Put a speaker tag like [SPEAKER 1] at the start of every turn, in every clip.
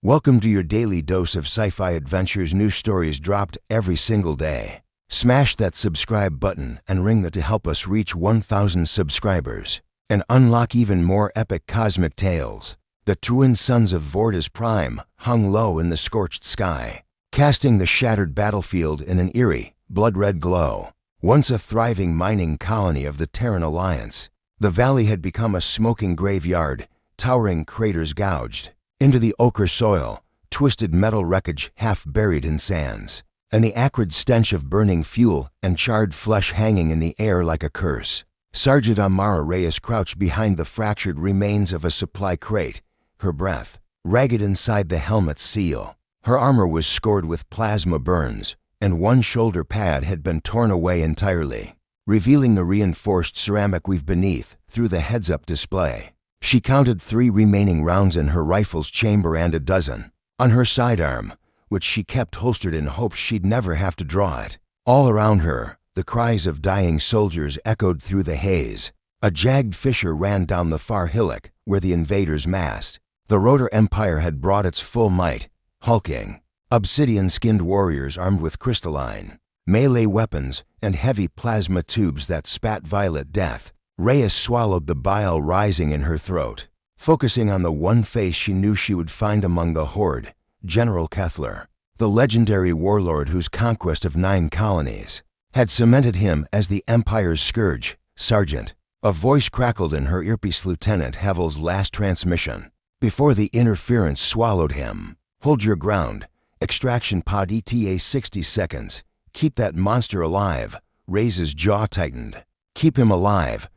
[SPEAKER 1] Welcome to your daily dose of sci-fi adventures. New stories dropped every single day. Smash that subscribe button and ring the to help us reach 1,000 subscribers and unlock even more epic cosmic tales. The twin suns of Vortis Prime hung low in the scorched sky, casting the shattered battlefield in an eerie, blood-red glow. Once a thriving mining colony of the Terran Alliance, the valley had become a smoking graveyard, towering craters gouged into the ochre soil, twisted metal wreckage half buried in sands, and the acrid stench of burning fuel and charred flesh hanging in the air like a curse. Sergeant Amara Reyes crouched behind the fractured remains of a supply crate, her breath ragged inside the helmet's seal. Her armor was scored with plasma burns, and one shoulder pad had been torn away entirely, revealing the reinforced ceramic weave beneath through the heads-up display. She counted 3 remaining rounds in her rifle's chamber and a dozen on her sidearm, which she kept holstered in hopes she'd never have to draw it. All around her, the cries of dying soldiers echoed through the haze. A jagged fissure ran down the far hillock where the invaders massed. The Rotor Empire had brought its full might, hulking, obsidian-skinned warriors armed with crystalline, melee weapons and heavy plasma tubes that spat violet death. Reyes swallowed the bile rising in her throat, focusing on the one face she knew she would find among the horde, General Kethler, the legendary warlord whose conquest of 9 colonies had cemented him as the Empire's scourge. Sergeant, a voice crackled in her earpiece. Lieutenant Havel's last transmission, before the interference swallowed him. Hold your ground. Extraction pod ETA 60 seconds. Keep that monster alive. Reyes' jaw tightened. Keep him alive.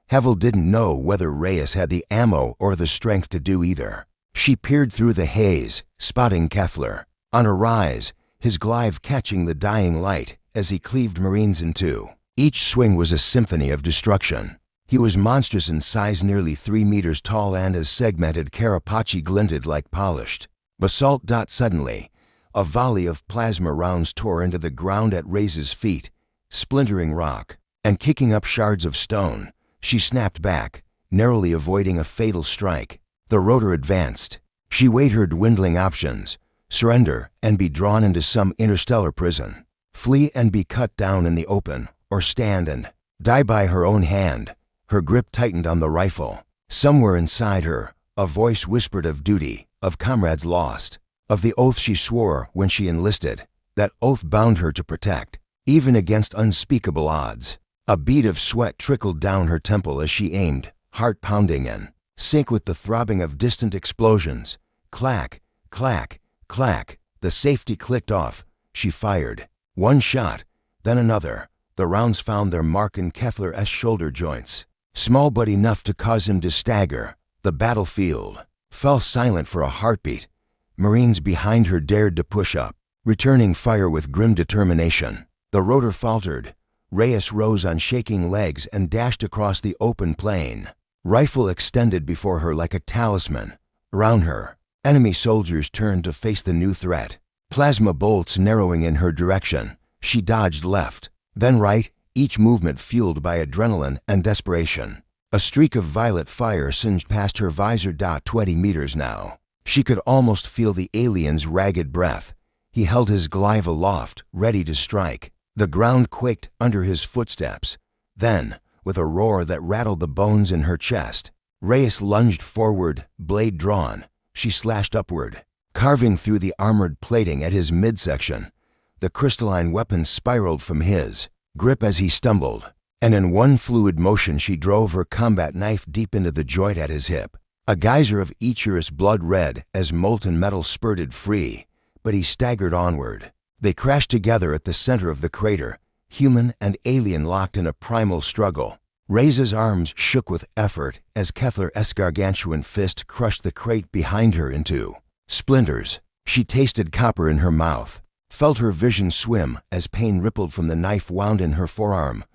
[SPEAKER 1] Havel didn't know whether Reyes had the ammo or the strength to do either. She peered through the haze, spotting Kethler on a rise, his glaive catching the dying light as he cleaved Marines in two. Each swing was a symphony of destruction. He was monstrous in size, nearly 3 meters tall, and his segmented carapace glinted like polished basalt. Suddenly, a volley of plasma rounds tore into the ground at Reyes' feet, splintering rock and kicking up shards of stone. She snapped back, narrowly avoiding a fatal strike. The rotor advanced. She weighed her dwindling options: surrender and be drawn into some interstellar prison, flee and be cut down in the open, or stand and die by her own hand. Her grip tightened on the rifle. Somewhere inside her, a voice whispered of duty, of comrades lost, of the oath she swore when she enlisted. That oath bound her to protect, even against unspeakable odds. A bead of sweat trickled down her temple as she aimed, heart pounding in sync with the throbbing of distant explosions. Clack, clack, clack. The safety clicked off. She fired. One shot, then another. The rounds found their mark in Kethler's shoulder joints, small but enough to cause him to stagger. The battlefield fell silent for a heartbeat. Marines behind her dared to push up, returning fire with grim determination. The rotor faltered. Reyes rose on shaking legs and dashed across the open plain, rifle extended before her like a talisman. Around her, enemy soldiers turned to face the new threat, plasma bolts narrowing in her direction. She dodged left, then right, each movement fueled by adrenaline and desperation. A streak of violet fire singed past her visor. 20 meters now. She could almost feel the alien's ragged breath. He held his glaive aloft, ready to strike. The ground quaked under his footsteps. Then, with a roar that rattled the bones in her chest, Reyes lunged forward, blade drawn. She slashed upward, carving through the armored plating at his midsection. The crystalline weapon spiraled from his grip as he stumbled, and in one fluid motion she drove her combat knife deep into the joint at his hip. A geyser of eacherous blood red as molten metal spurted free, but he staggered onward. They crashed together at the center of the crater, human and alien locked in a primal struggle. Reyes' arms shook with effort as Kethler's gargantuan fist crushed the crate behind her into splinters. She tasted copper in her mouth, felt her vision swim as pain rippled from the knife wound in her forearm.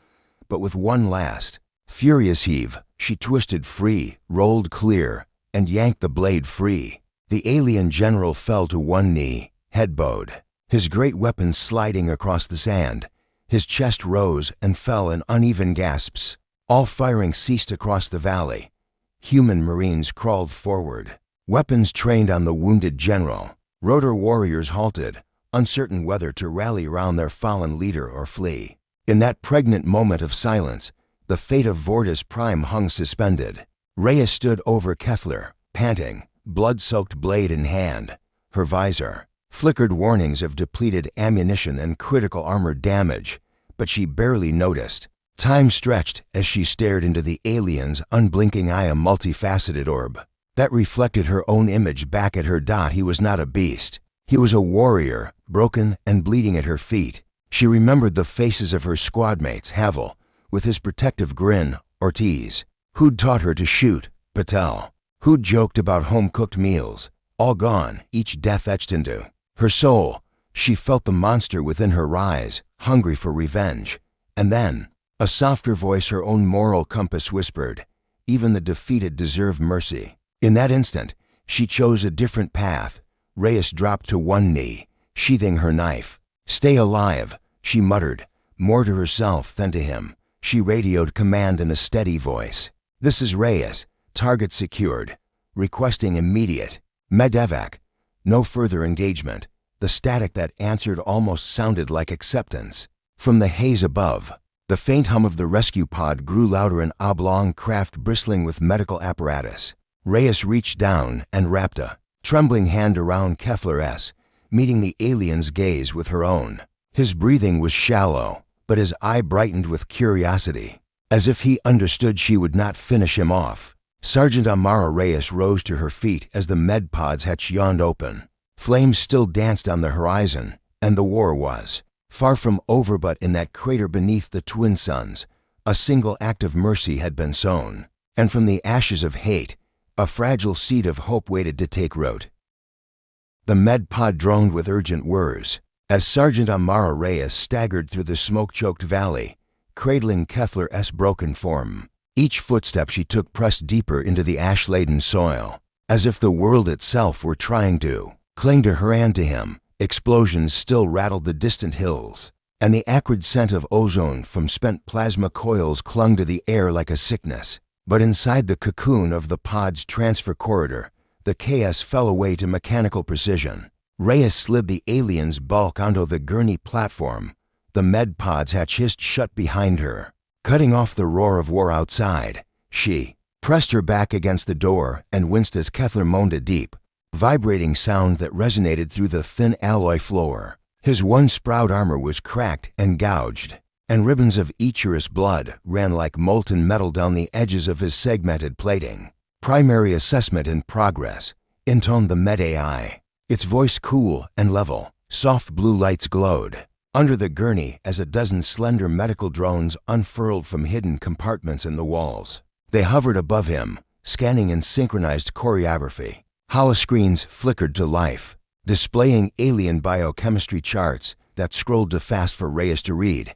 [SPEAKER 1] But with one last, furious heave, she twisted free, rolled clear, and yanked the blade free. The alien general fell to one knee, head bowed, his great weapon sliding across the sand. His chest rose and fell in uneven gasps. All firing ceased across the valley. Human Marines crawled forward, Weapons trained on the wounded general. Rotor warriors halted, uncertain whether to rally around their fallen leader or flee. In that pregnant moment of silence, the fate of Vortis Prime hung suspended. Rhea stood over Kefler, panting, blood-soaked blade in hand. Her visor flickered warnings of depleted ammunition and critical armor damage, but she barely noticed. Time stretched as she stared into the alien's unblinking eye, a multifaceted orb that reflected her own image back at her. He was not a beast. He was a warrior, broken and bleeding at her feet. She remembered the faces of her squadmates, Havel, with his protective grin, Ortiz, who'd taught her to shoot, Patel, who'd joked about home-cooked meals, all gone, each death etched into her soul. She felt the monster within her rise, hungry for revenge. And then, a softer voice, her own moral compass, whispered, "Even the defeated deserve mercy." In that instant, she chose a different path. Reyes dropped to one knee, sheathing her knife. "Stay alive," she muttered, more to herself than to him. She radioed command in a steady voice. "This is Reyes. Target secured. Requesting immediate medevac." No further engagement. The static that answered almost sounded like acceptance. From the haze above, the faint hum of the rescue pod grew louder, an oblong craft bristling with medical apparatus. Reyes reached down and wrapped a trembling hand around Kefler's, meeting the alien's gaze with her own. His breathing was shallow, but his eye brightened with curiosity, as if he understood she would not finish him off. Sergeant Amara Reyes rose to her feet as the med pod's hatch yawned open. Flames still danced on the horizon, and the war was far from over, but in that crater beneath the twin suns, a single act of mercy had been sown, and from the ashes of hate, a fragile seed of hope waited to take root. The med pod droned with urgent whirs as Sergeant Amara Reyes staggered through the smoke-choked valley, cradling Kefler's broken form. Each footstep she took pressed deeper into the ash-laden soil, as if the world itself were trying to cling to her and to him. Explosions still rattled the distant hills, and the acrid scent of ozone from spent plasma coils clung to the air like a sickness. But inside the cocoon of the pod's transfer corridor, the chaos fell away to mechanical precision. Reyes slid the alien's bulk onto the gurney platform. The med pod's hatch hissed shut behind her, cutting off the roar of war outside. She pressed her back against the door and winced as Kefler moaned a deep, vibrating sound that resonated through the thin alloy floor. His one sprout armor was cracked and gouged, and ribbons of Ichirus blood ran like molten metal down the edges of his segmented plating. "Primary assessment in progress," intoned the med AI, its voice cool and level. Soft blue lights glowed under the gurney as a dozen slender medical drones unfurled from hidden compartments in the walls. They hovered above him, scanning in synchronized choreography. Holoscreens flickered to life, displaying alien biochemistry charts that scrolled too fast for Reyes to read.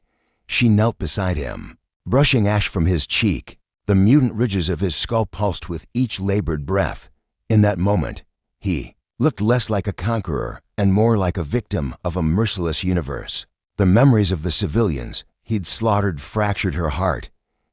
[SPEAKER 1] She knelt beside him, brushing ash from his cheek. The mutant ridges of his skull pulsed with each labored breath. In that moment, he looked less like a conqueror and more like a victim of a merciless universe. The memories of the civilians he'd slaughtered fractured her heart.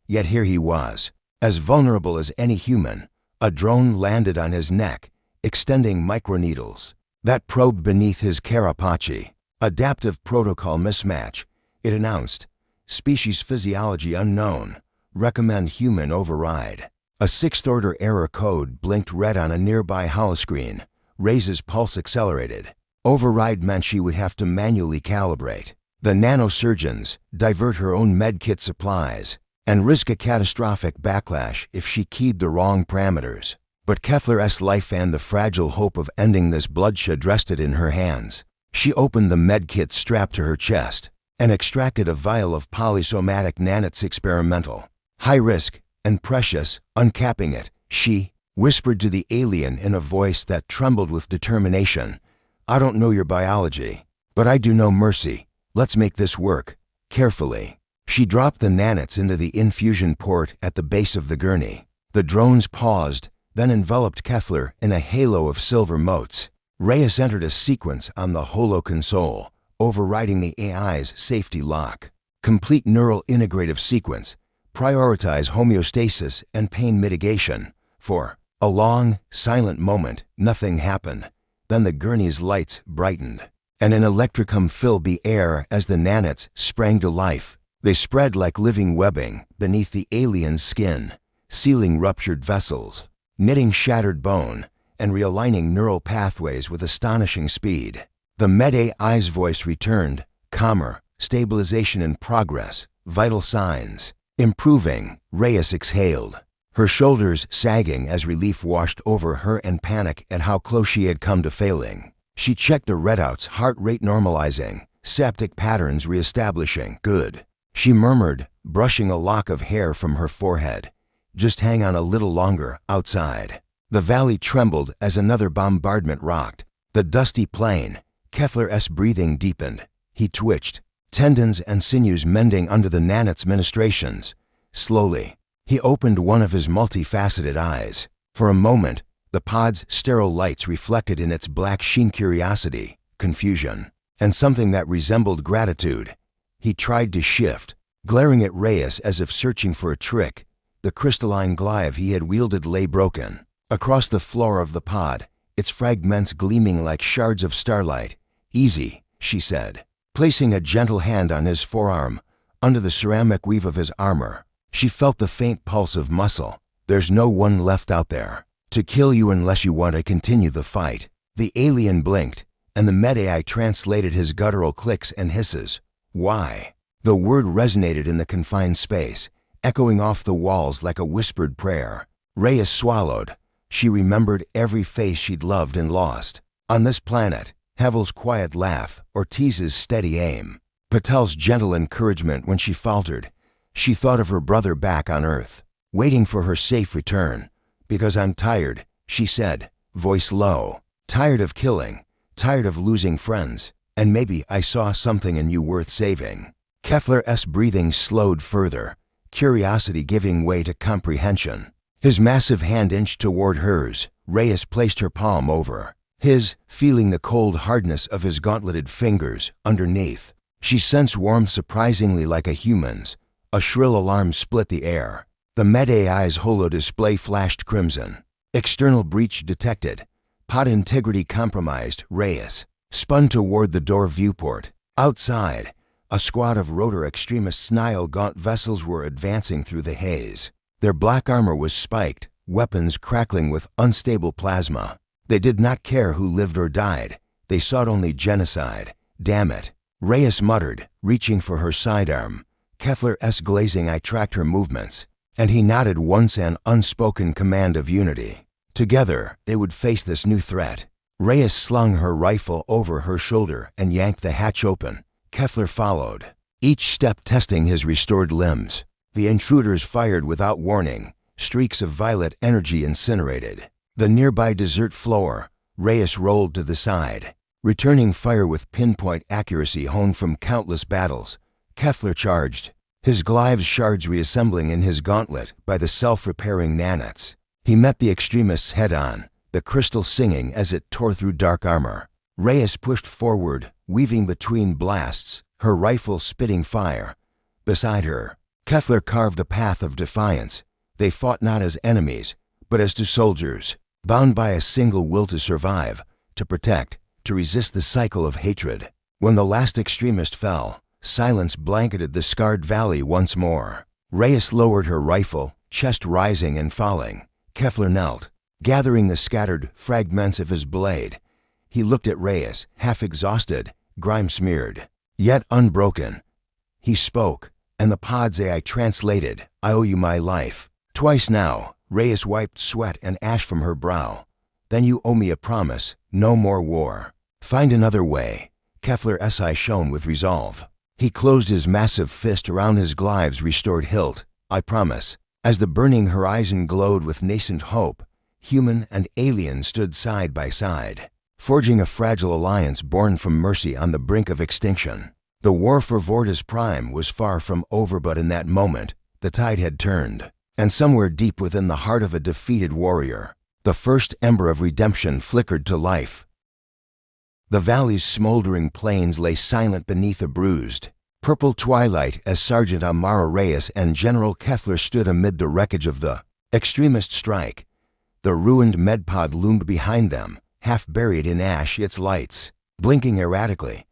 [SPEAKER 1] Yet here he was, as vulnerable as any human. A drone landed on his neck, extending microneedles that probed beneath his carapace. Adaptive protocol mismatch, it announced. Species physiology unknown. Recommend human override. A sixth-order error code blinked red on a nearby holoscreen. Reyes' pulse accelerated. Override meant she would have to manually calibrate the nanosurgeons, divert her own medkit supplies, and risk a catastrophic backlash if she keyed the wrong parameters. But Kefler's life and the fragile hope of ending this bloodshed rested in her hands. She opened the medkit strapped to her chest and extracted a vial of polysomatic nanites, experimental, high risk, and precious. Uncapping it, she whispered to the alien in a voice that trembled with determination, "I don't know your biology, but I do know mercy. Let's make this work." Carefully, she dropped the nanites into the infusion port at the base of the gurney. The drones paused, then enveloped Kefler in a halo of silver motes. Reyes entered a sequence on the holo console, overriding the AI's safety lock. Complete neural integrative sequence. Prioritize homeostasis and pain mitigation. For A long, silent moment, nothing happened. Then the gurney's lights brightened, and an electricum filled the air as the nanites sprang to life. They spread like living webbing beneath the alien's skin, sealing ruptured vessels, knitting shattered bone, and realigning neural pathways with astonishing speed. The Med-AI's voice returned, calmer, stabilization in progress, vital signs. Improving, Reyes exhaled, her shoulders sagging as relief washed over her and panic at how close she had come to failing. She checked the readouts, heart rate normalizing, septic patterns reestablishing. Good. She murmured, brushing a lock of hair from her forehead. Just hang on a little longer, outside. The valley trembled as another bombardment rocked. The dusty plain, Kefler's breathing deepened. He twitched, tendons and sinews mending under the nanite's ministrations. Slowly, he opened one of his multifaceted eyes. For a moment, the pod's sterile lights reflected in its black sheen curiosity, confusion, and something that resembled gratitude. He tried to shift, glaring at Reyes as if searching for a trick. The crystalline glaive he had wielded lay broken. Across the floor of the pod, its fragments gleaming like shards of starlight. "Easy," she said, placing a gentle hand on his forearm, under the ceramic weave of his armor. She felt the faint pulse of muscle. "There's no one left out there to kill you unless you want to continue the fight." The alien blinked, and the Med-AI translated his guttural clicks and hisses. "Why?" The word resonated in the confined space, echoing off the walls like a whispered prayer. Reyes swallowed. She remembered every face she'd loved and lost. On this planet, Havel's quiet laugh, Ortiz's steady aim, Patel's gentle encouragement when she faltered. She thought of her brother back on Earth, waiting for her safe return. "Because I'm tired," she said, voice low. "Tired of killing, tired of losing friends, and maybe I saw something in you worth saving." Kefler's breathing slowed further, curiosity giving way to comprehension. His massive hand inched toward hers. Reyes placed her palm over his, feeling the cold hardness of his gauntleted fingers underneath. She sensed warmth surprisingly like a human's. A shrill alarm split the air. The Med-AI's holodisplay flashed crimson. "External breach detected. Pod integrity compromised." Reyes spun toward the door viewport. Outside, a squad of rotor extremists Nile gaunt vessels were advancing through the haze. Their black armor was spiked, weapons crackling with unstable plasma. They did not care who lived or died. They sought only genocide. "Damn it," Reyes muttered, reaching for her sidearm. Kefler's glazing eye tracked her movements, and he nodded once, an unspoken command of unity. Together, they would face this new threat. Reyes slung her rifle over her shoulder and yanked the hatch open. Kefler followed, each step testing his restored limbs. The intruders fired without warning, streaks of violet energy incinerated. The nearby desert floor, Reyes rolled to the side, returning fire with pinpoint accuracy honed from countless battles. Kefler charged, his glaive's shards reassembling in his gauntlet by the self-repairing nanites. He met the extremists head-on, the crystal singing as it tore through dark armor. Reyes pushed forward, weaving between blasts, her rifle spitting fire. Beside her, Kefler carved a path of defiance. They fought not as enemies, but as two soldiers, bound by a single will to survive, to protect, to resist the cycle of hatred. When the last extremist fell, silence blanketed the scarred valley once more. Reyes lowered her rifle, chest rising and falling. Kefler knelt, gathering the scattered fragments of his blade. He looked at Reyes, half exhausted, grime-smeared, yet unbroken. He spoke, and the pod's AI translated, "I owe you my life." Twice now, Reyes wiped sweat and ash from her brow. "Then you owe me a promise, no more war. Find another way." Kefler's eye shone with resolve. He closed his massive fist around his glaive's restored hilt. "I promise." As the burning horizon glowed with nascent hope, human and alien stood side by side, forging a fragile alliance born from mercy on the brink of extinction. The war for Vortis Prime was far from over, but in that moment, the tide had turned, and somewhere deep within the heart of a defeated warrior, the first ember of redemption flickered to life. The valley's smoldering plains lay silent beneath a bruised, purple twilight as Sergeant Amaro Reyes and General Kefler stood amid the wreckage of the extremist strike. The ruined medpod loomed behind them, half buried in ash, its lights blinking erratically.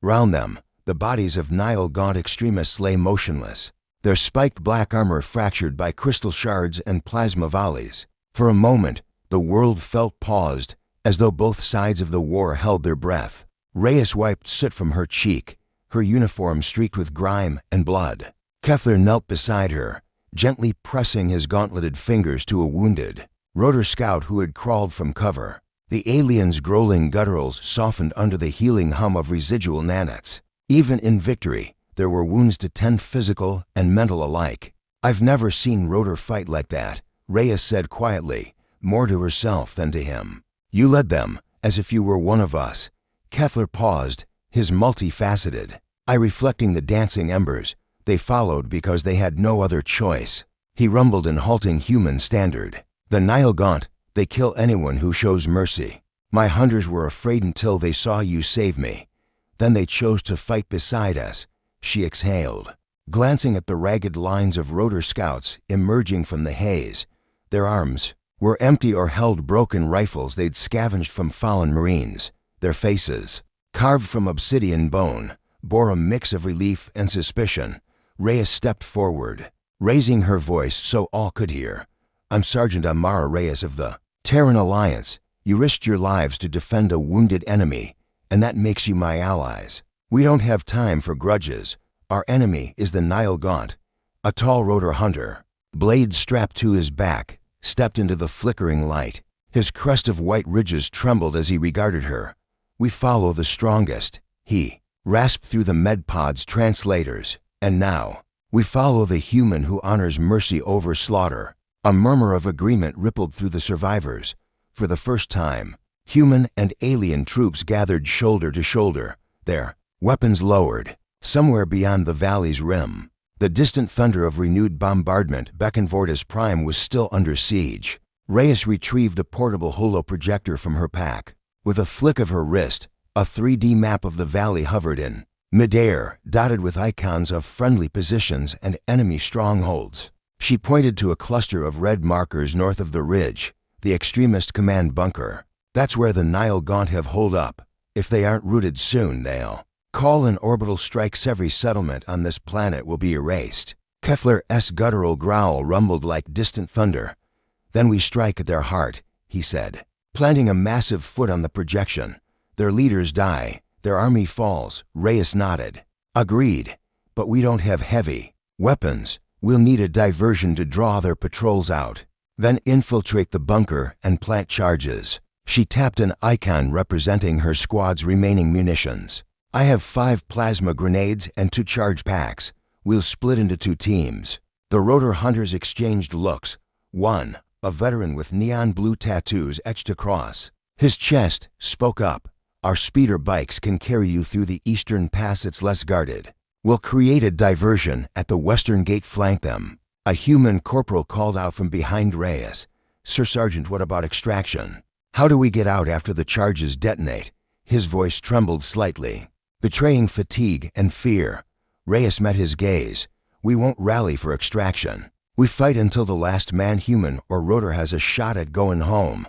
[SPEAKER 1] Round them, the bodies of Nile gaunt extremists lay motionless, their spiked black armor fractured by crystal shards and plasma volleys. For a moment, the world felt paused, as though both sides of the war held their breath. Reyes wiped soot from her cheek, her uniform streaked with grime and blood. Kefler knelt beside her, gently pressing his gauntleted fingers to a wounded rotor scout who had crawled from cover. The alien's growling gutturals softened under the healing hum of residual nanets. Even in victory, there were wounds to tend, physical and mental alike. "I've never seen rotor fight like that," Reyes said quietly, more to herself than to him. "You led them, as if you were one of us." Kefler paused, his multifaceted eye reflecting the dancing embers. "They followed because they had no other choice." He rumbled in halting human standard. "The Nile Gaunt, they kill anyone who shows mercy. My hunters were afraid until they saw you save me. Then they chose to fight beside us." She exhaled, glancing at the ragged lines of rotor scouts emerging from the haze. Their arms were empty or held broken rifles they'd scavenged from fallen Marines. Their faces, carved from obsidian bone, bore a mix of relief and suspicion. Reyes stepped forward, raising her voice so all could hear. "I'm Sergeant Amara Reyes of the Terran Alliance. You risked your lives to defend a wounded enemy, and that makes you my allies. We don't have time for grudges. Our enemy is the Nile Gaunt." A tall rotor hunter, blade strapped to his back, stepped into the flickering light. His crest of white ridges trembled as he regarded her. "We follow the strongest," he rasped through the medpod's translators. "And now, we follow the human who honors mercy over slaughter." A murmur of agreement rippled through the survivors. For the first time, human and alien troops gathered shoulder to shoulder, their weapons lowered. Somewhere beyond the valley's rim, the distant thunder of renewed bombardment beckoned Vortis Prime was still under siege. Reyes retrieved a portable holoprojector from her pack. With a flick of her wrist, a 3D map of the valley hovered in midair, dotted with icons of friendly positions and enemy strongholds. She pointed to a cluster of red markers north of the ridge, the extremist command bunker. "That's where the Nile Gaunt have holed up. If they aren't rooted soon, they'll call in orbital strikes. Every settlement on this planet will be erased." Kefler's guttural growl rumbled like distant thunder. "Then we strike at their heart," he said, planting a massive foot on the projection. "Their leaders die, their army falls." Reyes nodded. "Agreed, but we don't have heavy weapons. We'll need a diversion to draw their patrols out, then infiltrate the bunker and plant charges." She tapped an icon representing her squad's remaining munitions. "I have 5 plasma grenades and 2 charge packs. We'll split into 2 teams." The rotor hunters exchanged looks. One, a veteran with neon blue tattoos etched across his chest, spoke up. "Our speeder bikes can carry you through the eastern pass. It's less guarded. We'll create a diversion at the western gate. Flank them." A human corporal called out from behind Reyes. "Sir Sergeant, what about extraction? How do we get out after the charges detonate?" His voice trembled slightly, betraying fatigue and fear. Reyes met his gaze. "We won't rally for extraction. We fight until the last man, human or rotor, has a shot at going home.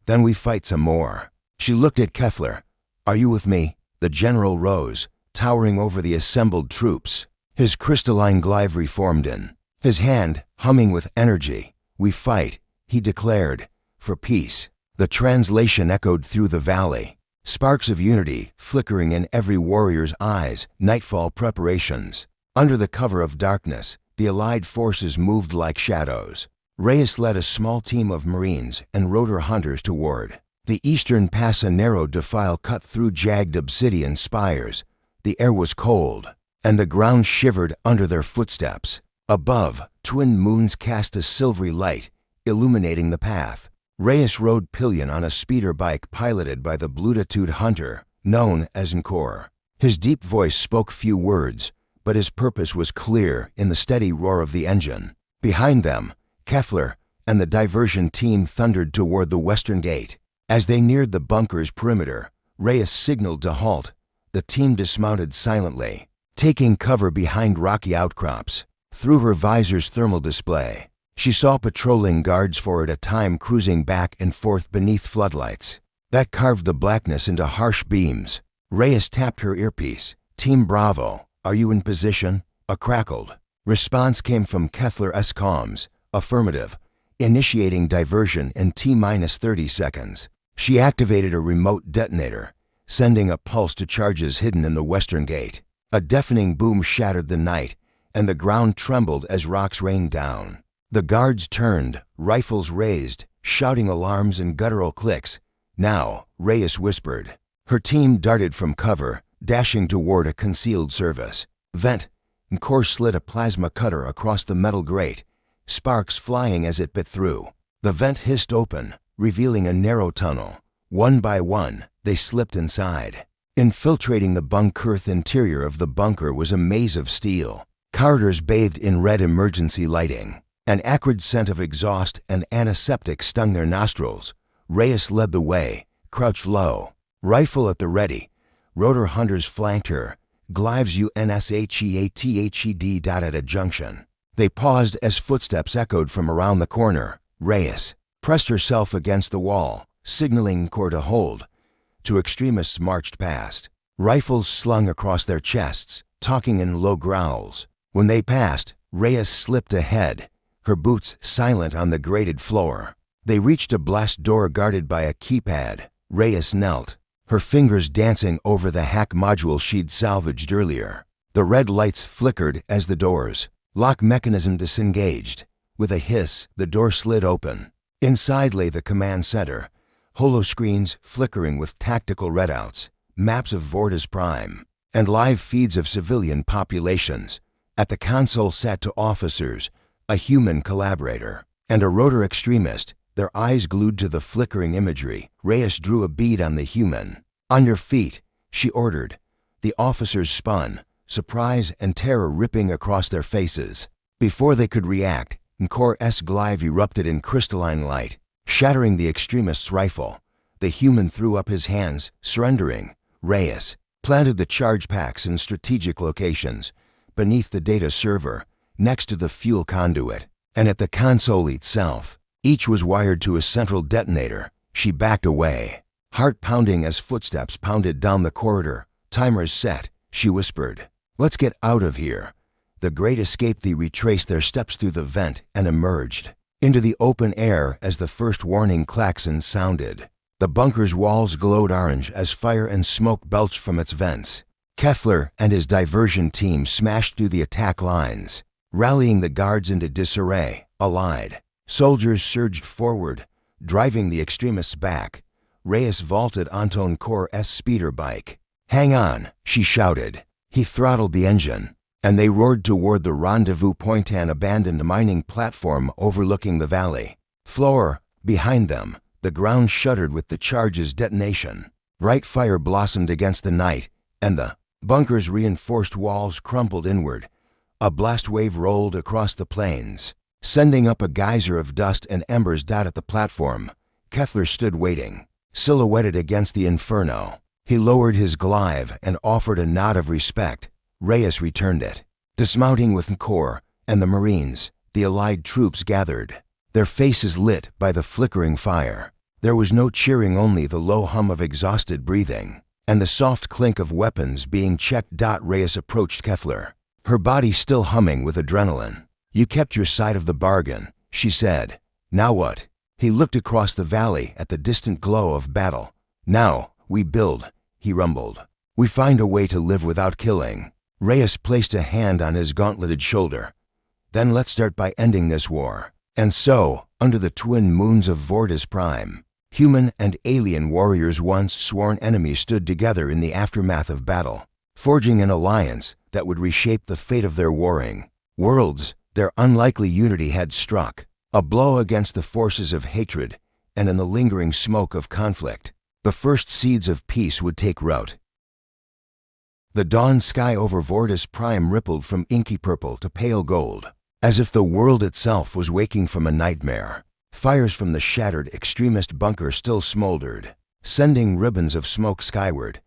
[SPEAKER 1] Then we fight some more." She looked at Kefler. "Are you with me?" The general rose, towering over the assembled troops. His crystalline glaive reformed in his hand, humming with energy. "We fight," he declared, "for peace." The translation echoed through the valley, sparks of unity flickering in every warrior's eyes. Nightfall preparations. Under the cover of darkness, the allied forces moved like shadows. Reyes led a small team of Marines and rotor hunters toward the eastern pass, a narrow defile cut through jagged obsidian spires. The air was cold, and the ground shivered under their footsteps. Above, twin moons cast a silvery light, illuminating the path. Reyes rode pillion on a speeder bike piloted by the Bluetooth hunter, known as Encore. His deep voice spoke few words, but his purpose was clear in the steady roar of the engine. Behind them, Kefler and the diversion team thundered toward the western gate. As they neared the bunker's perimeter, Reyes signaled to halt. The team dismounted silently, taking cover behind rocky outcrops. Through her visor's thermal display, She saw patrolling guards 4 at a time cruising back and forth beneath floodlights that carved the blackness into harsh beams. Reyes tapped her earpiece. "Team Bravo, are you in position?" A crackled response came from Kethler's comms. "Affirmative. Initiating diversion in T-30 seconds." She activated a remote detonator, sending a pulse to charges hidden in the western gate. A deafening boom shattered the night, and the ground trembled as rocks rained down. The guards turned, rifles raised, shouting alarms and guttural clicks. "Now," Reyes whispered. Her team darted from cover, dashing toward a concealed service vent. Nkor slid a plasma cutter across the metal grate, sparks flying as it bit through. The vent hissed open, revealing a narrow tunnel. One by one, they slipped inside. Infiltrating the bunk-earth interior of the bunker was a maze of steel. Corridors bathed in red emergency lighting. An acrid scent of exhaust and antiseptic stung their nostrils. Reyes led the way, crouched low, rifle at the ready. Rotor hunters flanked her. Glives UNSHEATHED at a junction. They paused as footsteps echoed from around the corner. Reyes pressed herself against the wall, signaling Nkor to hold. Two extremists marched past, rifles slung across their chests, talking in low growls. When they passed, Reyes slipped ahead, her boots silent on the grated floor. They reached a blast door guarded by a keypad. Reyes knelt, her fingers dancing over the hack module she'd salvaged earlier. The red lights flickered as the door's lock mechanism disengaged. With a hiss, the door slid open. Inside lay the command center, holoscreens flickering with tactical readouts, maps of Vortis Prime, and live feeds of civilian populations. At the console sat two officers, a human collaborator, and a rotor extremist, their eyes glued to the flickering imagery. Reyes drew a bead on the human. "On your feet," she ordered. The officers spun, surprise and terror ripping across their faces. Before they could react, Nkor's glaive erupted in crystalline light, shattering the extremist's rifle. The human threw up his hands, surrendering. Reyes planted the charge packs in strategic locations, beneath the data server, next to the fuel conduit, and at the console itself. Each was wired to a central detonator. She backed away, heart pounding as footsteps pounded down the corridor. "Timers set," she whispered. "Let's get out of here." The great escape. They retraced their steps through the vent and emerged into the open air as the first warning klaxon sounded. The bunker's walls glowed orange as fire and smoke belched from its vents. Kethler and his diversion team smashed through the attack lines, rallying the guards into disarray. Allied soldiers surged forward, driving the extremists back. Reyes vaulted onto Nkor's speeder bike. "Hang on," she shouted. He throttled the engine, and they roared toward the rendezvous point, an abandoned mining platform overlooking the valley floor. Behind them, the ground shuddered with the charge's detonation. Bright fire blossomed against the night, and the bunker's reinforced walls crumpled inward. A blast wave rolled across the plains, sending up a geyser of dust and embers. At the platform, Kethler stood waiting, silhouetted against the inferno. He lowered his glaive and offered a nod of respect. Reyes returned it. Dismounting with Nkor and the Marines, the Allied troops gathered, their faces lit by the flickering fire. There was no cheering, only the low hum of exhausted breathing and the soft clink of weapons being checked. Reyes approached Kethler, her body still humming with adrenaline. "You kept your side of the bargain," she said. "Now what?" He looked across the valley at the distant glow of battle. "Now, we build," he rumbled. "We find a way to live without killing." Reyes placed a hand on his gauntleted shoulder. "Then let's start by ending this war." And so, under the twin moons of Vortis Prime, human and alien warriors, once sworn enemies, stood together in the aftermath of battle, forging an alliance that would reshape the fate of their warring worlds. Their unlikely unity had struck, a blow against the forces of hatred, and in the lingering smoke of conflict, the first seeds of peace would take root. The dawn sky over Vortis Prime rippled from inky purple to pale gold, as if the world itself was waking from a nightmare. Fires from the shattered extremist bunker still smoldered, sending ribbons of smoke skyward.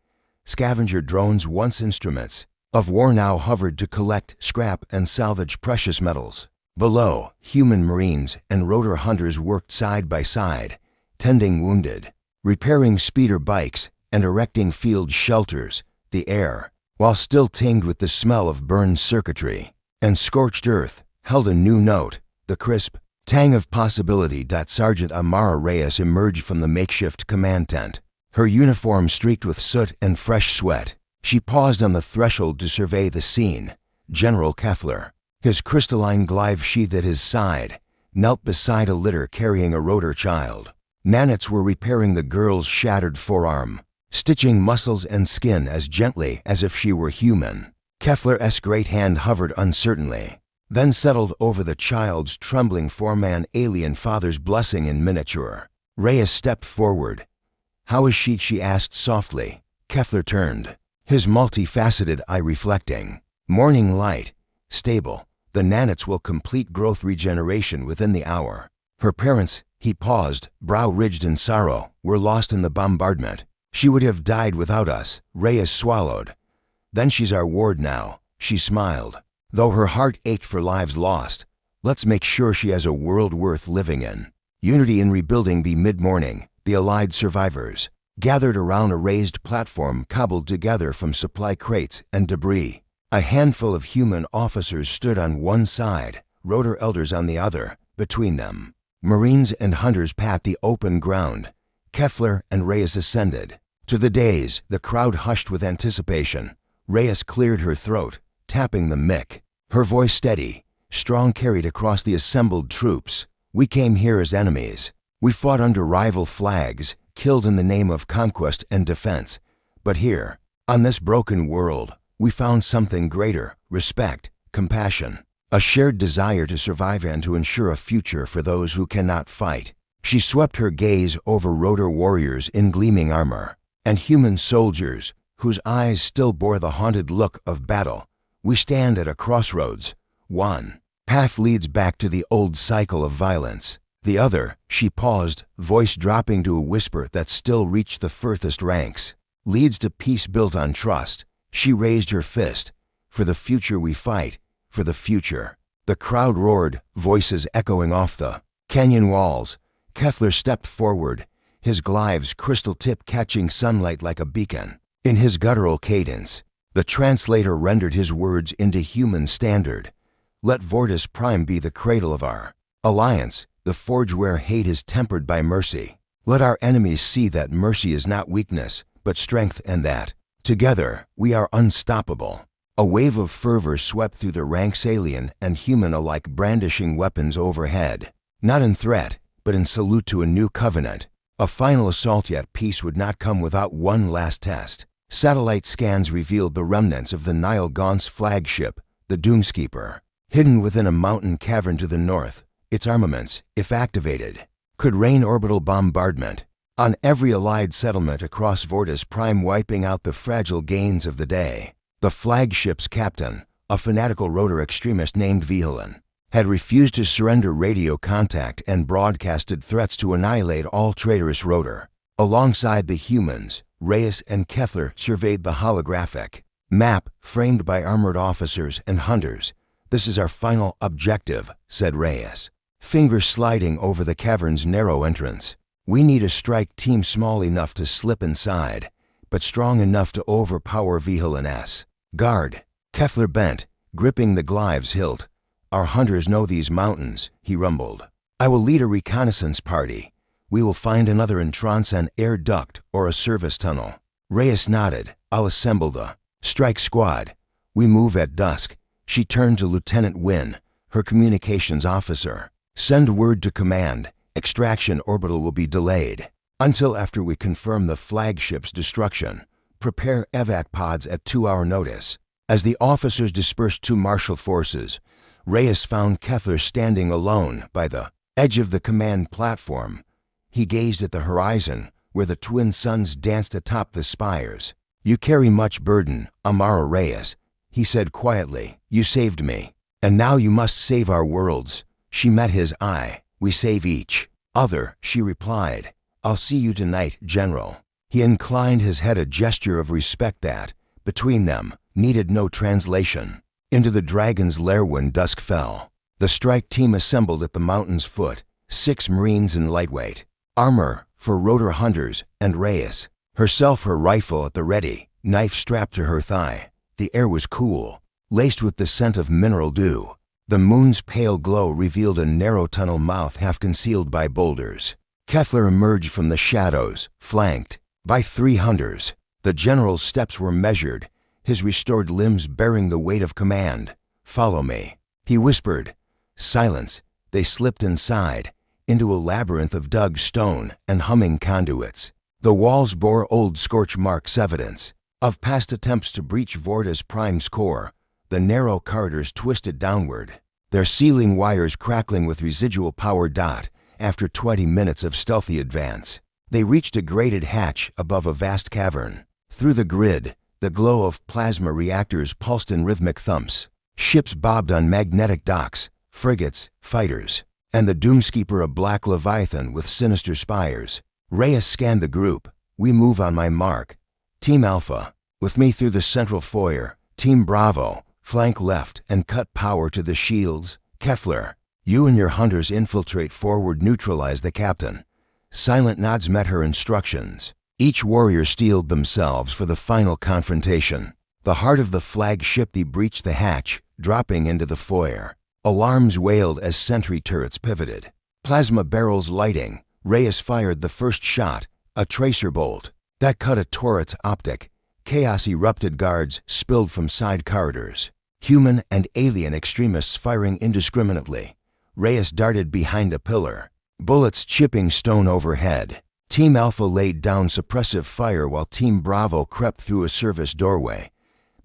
[SPEAKER 1] Scavenger drones, once instruments of war, now hovered to collect scrap and salvage precious metals. Below, human marines and rotor hunters worked side by side, tending wounded, repairing speeder bikes, and erecting field shelters. The air, while still tinged with the smell of burned circuitry and scorched earth, held a new note, the crisp tang of possibility. Sergeant Amara Reyes emerged from the makeshift command tent, her uniform streaked with soot and fresh sweat. She paused on the threshold to survey the scene. General Keffler, his crystalline glaive sheathed at his side, knelt beside a litter carrying a rotor child. Nanites were repairing the girl's shattered forearm, stitching muscles and skin as gently as if she were human. Keffler's great hand hovered uncertainly, then settled over the child's trembling foreman alien father's blessing in miniature. Reyes stepped forward. "How is she?" she asked softly. Keffler turned, his multifaceted eye reflecting. "Morning light. Stable. The nanites will complete growth regeneration within the hour. Her parents," he paused, brow ridged in sorrow, "were lost in the bombardment. She would have died without us." Reyes swallowed. "Then she's our ward now." She smiled, though her heart ached for lives lost. "Let's make sure she has a world worth living in." Unity in rebuilding. By mid-morning, the Allied survivors gathered around a raised platform cobbled together from supply crates and debris. A handful of human officers stood on one side, rotor elders on the other. Between them, Marines and hunters pat the open ground. Keffler and Reyes ascended. To the dais, the crowd hushed with anticipation. Reyes cleared her throat, tapping the mic, her voice steady, strong, carried across the assembled troops. "We came here as enemies. We fought under rival flags, killed in the name of conquest and defense. But here, on this broken world, we found something greater: respect, compassion, a shared desire to survive and to ensure a future for those who cannot fight." She swept her gaze over rotor warriors in gleaming armor and human soldiers whose eyes still bore the haunted look of battle. "We stand at a crossroads. One path leads back to the old cycle of violence. The other," she paused, voice dropping to a whisper that still reached the furthest ranks, "leads to peace built on trust." She raised her fist. "For the future we fight, for the future." The crowd roared, voices echoing off the canyon walls. Keffler stepped forward, his glaive's crystal tip catching sunlight like a beacon. In his guttural cadence, the translator rendered his words into human standard. "Let Vortis Prime be the cradle of our alliance, the forge where hate is tempered by mercy. Let our enemies see that mercy is not weakness, but strength, and that together we are unstoppable." A wave of fervor swept through the ranks, alien and human alike brandishing weapons overhead, not in threat, but in salute to a new covenant. A final assault, yet peace would not come without one last test. Satellite scans revealed the remnants of the Nile Gaunt's flagship, the Doomskeeper, hidden within a mountain cavern to the north. Its armaments, if activated, could rain orbital bombardment on every Allied settlement across Vortis Prime, wiping out the fragile gains of the day. The flagship's captain, a fanatical rotor extremist named Vihelen, had refused to surrender radio contact and broadcasted threats to annihilate all traitorous rotor. Alongside the humans, Reyes and Keffler surveyed the holographic map framed by armored officers and hunters. "This is our final objective," said Reyes, fingers sliding over the cavern's narrow entrance. "We need a strike team small enough to slip inside, but strong enough to overpower Vihelen's guard." Keffler bent, gripping the glaive's hilt. "Our hunters know these mountains," he rumbled. "I will lead a reconnaissance party. We will find another entrance, an air duct, or a service tunnel." Reyes nodded. "I'll assemble the strike squad. We move at dusk." She turned to Lieutenant Wynne, her communications officer. "Send word to command. Extraction orbital will be delayed until after we confirm the flagship's destruction. Prepare evac pods at 2-hour notice." As the officers dispersed to marshal forces, Reyes found Keffler standing alone by the edge of the command platform. He gazed at the horizon, where the twin suns danced atop the spires. "You carry much burden, Amara Reyes," he said quietly. "You saved me, and now you must save our worlds." She met his eye. "We save each other," she replied. "I'll see you tonight, General." He inclined his head, a gesture of respect that, between them, needed no translation. Into the dragon's lair when dusk fell, The strike team assembled at the mountain's foot, 6 Marines in lightweight armor for rotor hunters, and Reyes, herself her rifle at the ready, knife strapped to her thigh. The air was cool, laced with the scent of mineral dew. The moon's pale glow revealed a narrow tunnel mouth half concealed by boulders. Kefler emerged from the shadows, flanked by 3 hunters. The general's steps were measured, his restored limbs bearing the weight of command. "Follow me," he whispered. Silence. They slipped inside, into a labyrinth of dug stone and humming conduits. The walls bore old scorch marks, evidence of past attempts to breach Vorda's Prime's core. The narrow corridors twisted downward, their ceiling wires crackling with residual power. After 20 minutes of stealthy advance, they reached a grated hatch above a vast cavern. Through the grid, the glow of plasma reactors pulsed in rhythmic thumps. Ships bobbed on magnetic docks, frigates, fighters, and the Doomskeeper, a black leviathan with sinister spires. Reyes scanned the group. "We move on my mark. Team Alpha, with me through the central foyer. Team Bravo, flank left and cut power to the shields. Kefler, you and your hunters infiltrate forward, neutralize the captain." Silent nods met her instructions. Each warrior steeled themselves for the final confrontation. The heart of the flagship, they breached the hatch, dropping into the foyer. Alarms wailed as sentry turrets pivoted. Plasma barrels lighting. Reyes fired the first shot, a tracer bolt that cut a turret's optic. Chaos erupted, guards spilled from side corridors. Human and alien extremists firing indiscriminately. Reyes darted behind a pillar, bullets chipping stone overhead. Team Alpha laid down suppressive fire while Team Bravo crept through a service doorway.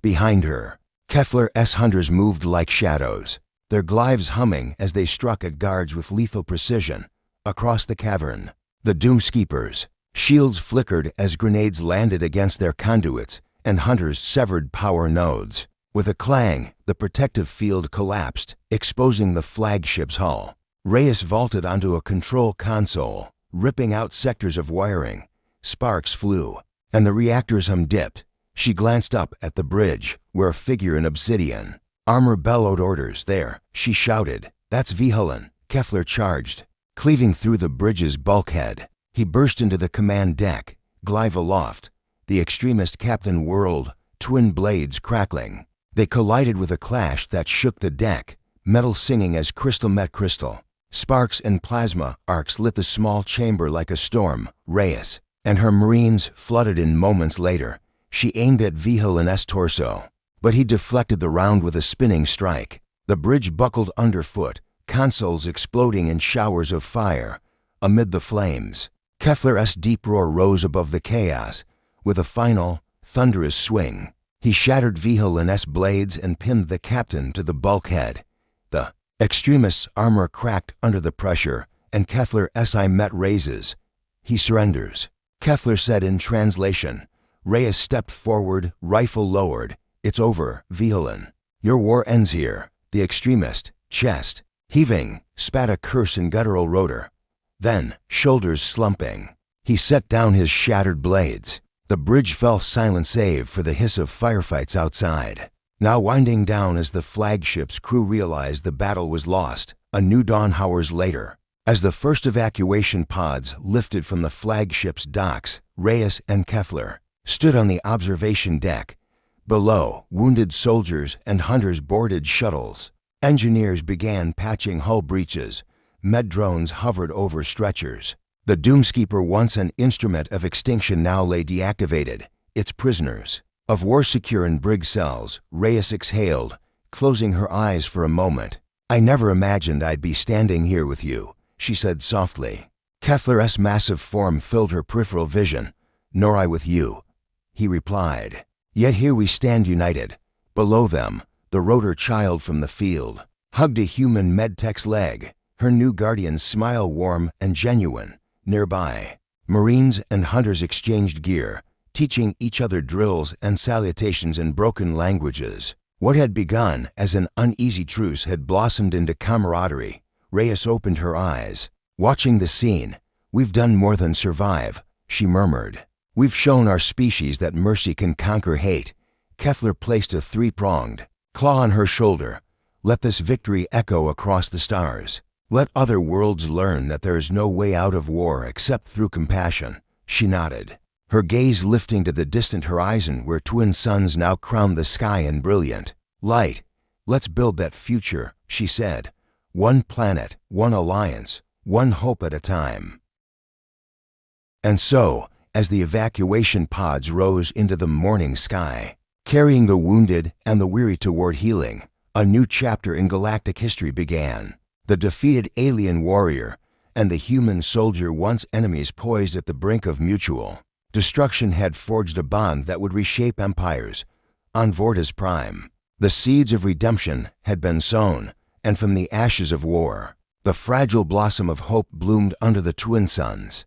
[SPEAKER 1] Behind her, Kefler's hunters moved like shadows, their glaives humming as they struck at guards with lethal precision. Across the cavern, the Doomskeepers' shields flickered as grenades landed against their conduits and hunters severed power nodes. With a clang, the protective field collapsed, exposing the flagship's hull. Reyes vaulted onto a control console, ripping out sectors of wiring. Sparks flew, and the reactor's hum dipped. She glanced up at the bridge, where a figure in obsidian armor bellowed orders. "There," she shouted. "That's Vihulan." Kefler charged, cleaving through the bridge's bulkhead. He burst into the command deck, glaive aloft. The extremist captain whirled, twin blades crackling. They collided with a clash that shook the deck, metal singing as crystal met crystal. Sparks and plasma arcs lit the small chamber like a storm. Reyes and her Marines flooded in moments later. She aimed at Vihulan's torso, but he deflected the round with a spinning strike. The bridge buckled underfoot, consoles exploding in showers of fire. Amid the flames, Kefler's deep roar rose above the chaos. With a final, thunderous swing, he shattered Vihulan's blades and pinned the captain to the bulkhead. The extremist's armor cracked under the pressure, and Kefler's eye met Reyes's. "He surrenders," Kefler said in translation. Reyes stepped forward, rifle lowered. "It's over, Vihulan. Your war ends here." The extremist, chest heaving, spat a curse in guttural rotor. Then, shoulders slumping, he set down his shattered blades. The bridge fell silent save for the hiss of firefights outside, now winding down as the flagship's crew realized the battle was lost. A new dawn hours later, as the first evacuation pods lifted from the flagship's docks, Reyes and Kefler stood on the observation deck. Below, wounded soldiers and hunters boarded shuttles. Engineers began patching hull breaches. Med drones hovered over stretchers. The Doomskeeper, once an instrument of extinction, now lay deactivated, its prisoners of war secure in brig cells. Reyes exhaled, closing her eyes for a moment. "I never imagined I'd be standing here with you," she said softly. Kefler's massive form filled her peripheral vision. "Nor I with you," he replied. "Yet here we stand united." Below them, the rotor child from the field hugged a human medtech's leg, her new guardian's smile warm and genuine. Nearby, Marines and hunters exchanged gear, teaching each other drills and salutations in broken languages. What had begun as an uneasy truce had blossomed into camaraderie. Reyes opened her eyes, watching the scene. "We've done more than survive," she murmured. "We've shown our species that mercy can conquer hate." Kefler placed a three-pronged claw on her shoulder. Let this victory echo across the stars. Let other worlds learn that there is no way out of war except through compassion." She nodded, her gaze lifting to the distant horizon where twin suns now crowned the sky in brilliant light. "Let's build that future," she said. "One planet, one alliance, one hope at a time." And so, as the evacuation pods rose into the morning sky, carrying the wounded and the weary toward healing, a new chapter in galactic history began. The defeated alien warrior and the human soldier, once enemies poised at the brink of mutual destruction, had forged a bond that would reshape empires. On Vorta's Prime, the seeds of redemption had been sown, and from the ashes of war, the fragile blossom of hope bloomed under the twin suns.